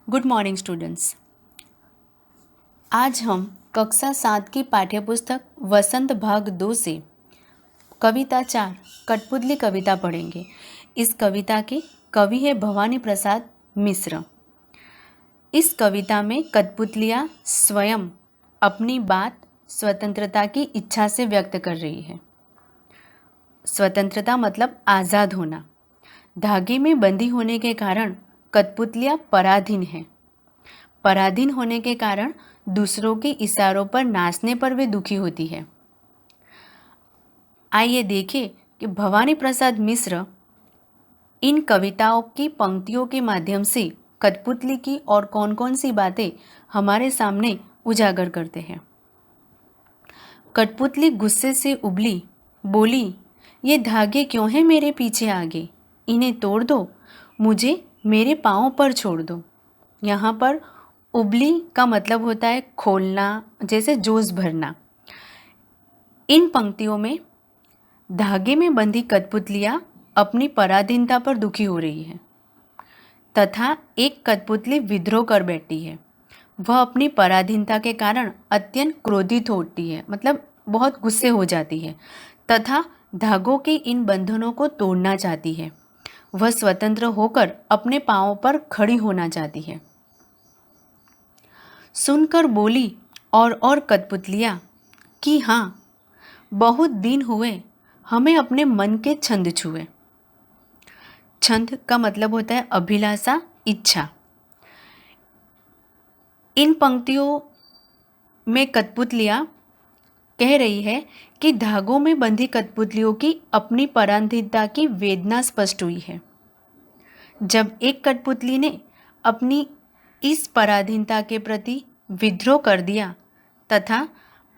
Good morning students. आज हम कक्षा 7 की पाठ्यपुस्तक वसंत भाग 2 से कविता 4 कठपुतली कविता पढ़ेंगे। इस कविता के कवि है भवानी प्रसाद मिश्र। इस कविता में कठपुतलियाँ स्वयं अपनी बात स्वतंत्रता की इच्छा से व्यक्त कर रही है। स्वतंत्रता मतलब आज़ाद होना। धागे में बंधी होने के कारण कठपुतलियाँ पराधीन हैं। पराधीन होने के कारण दूसरों के इशारों पर नाचने पर वे दुखी होती है। आइए देखें कि भवानी प्रसाद मिश्र इन कविताओं की पंक्तियों के माध्यम से कठपुतली की और कौन कौन सी बातें हमारे सामने उजागर करते हैं। कठपुतली गुस्से से उबली, बोली, ये धागे क्यों हैं मेरे पीछे आगे, इन्हें तोड़ दो, मुझे मेरे पाँव पर छोड़ दो। यहाँ पर उबली का मतलब होता है खोलना, जैसे जोश भरना। इन पंक्तियों में धागे में बंधी कठपुतलियाँ अपनी पराधीनता पर दुखी हो रही है तथा एक कठपुतली विद्रोह कर बैठी है। वह अपनी पराधीनता के कारण अत्यंत क्रोधित होती है, मतलब बहुत गुस्से हो जाती है तथा धागों के इन बंधनों को तोड़ना चाहती है। वह स्वतंत्र होकर अपने पाँवों पर खड़ी होना चाहती है। सुनकर बोली और कठपुतलियाँ कि हाँ, बहुत दिन हुए हमें अपने मन के छंद छुए। छंद का मतलब होता है अभिलाषा, इच्छा। इन पंक्तियों में कठपुतलियाँ कह रही है कि धागों में बंधी कठपुतलियों की अपनी पराधीनता की वेदना स्पष्ट हुई है। जब एक कठपुतली ने अपनी इस पराधीनता के प्रति विद्रोह कर दिया तथा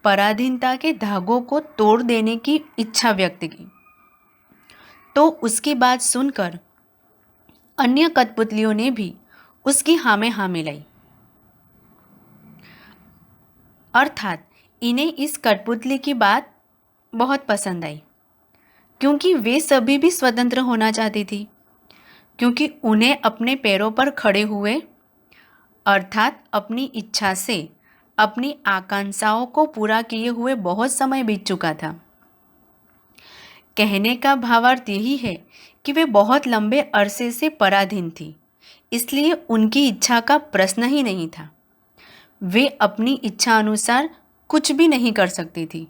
पराधीनता के धागों को तोड़ देने की इच्छा व्यक्त की, तो उसकी बात सुनकर अन्य कठपुतलियों ने भी उसकी हाँ में हाँ मिलाई। अर्थात इन्हें इस कठपुतली की बात बहुत पसंद आई, क्योंकि वे सभी भी स्वतंत्र होना चाहती थी, क्योंकि उन्हें अपने पैरों पर खड़े हुए अर्थात अपनी इच्छा से अपनी आकांक्षाओं को पूरा किए हुए बहुत समय बीत चुका था। कहने का भावार्थ यही है कि वे बहुत लंबे अरसे से पराधीन थी, इसलिए उनकी इच्छा का प्रश्न ही नहीं था। वे अपनी इच्छा अनुसार कुछ भी नहीं कर सकती थी।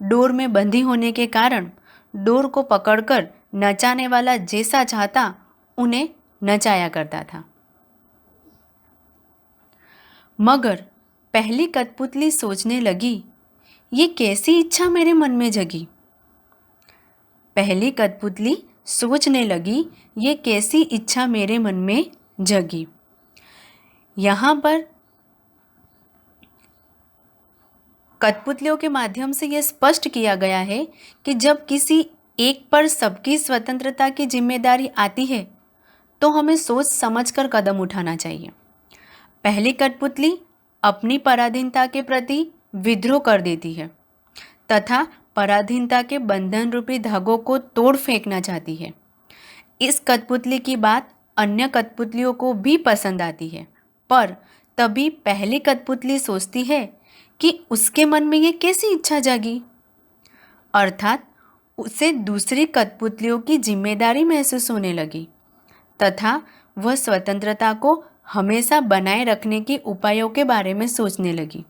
डोर में बंधी होने के कारण डोर को पकड़कर नचाने वाला जैसा चाहता उन्हें नचाया करता था। मगर पहली कठपुतली सोचने लगी, ये कैसी इच्छा मेरे मन में जगी। पहली कठपुतली सोचने लगी, ये कैसी इच्छा मेरे मन में जगी। यहाँ पर कठपुतलियों के माध्यम से यह स्पष्ट किया गया है कि जब किसी एक पर सबकी स्वतंत्रता की जिम्मेदारी आती है तो हमें सोच समझकर कदम उठाना चाहिए। पहली कठपुतली अपनी पराधीनता के प्रति विद्रोह कर देती है तथा पराधीनता के बंधन रूपी धागों को तोड़ फेंकना चाहती है। इस कठपुतली की बात अन्य कठपुतलियों को भी पसंद आती है, पर तभी पहली कठपुतली सोचती है कि उसके मन में ये कैसी इच्छा जागी। अर्थात उसे दूसरी कठपुतलियों की जिम्मेदारी महसूस होने लगी तथा वह स्वतंत्रता को हमेशा बनाए रखने के उपायों के बारे में सोचने लगी।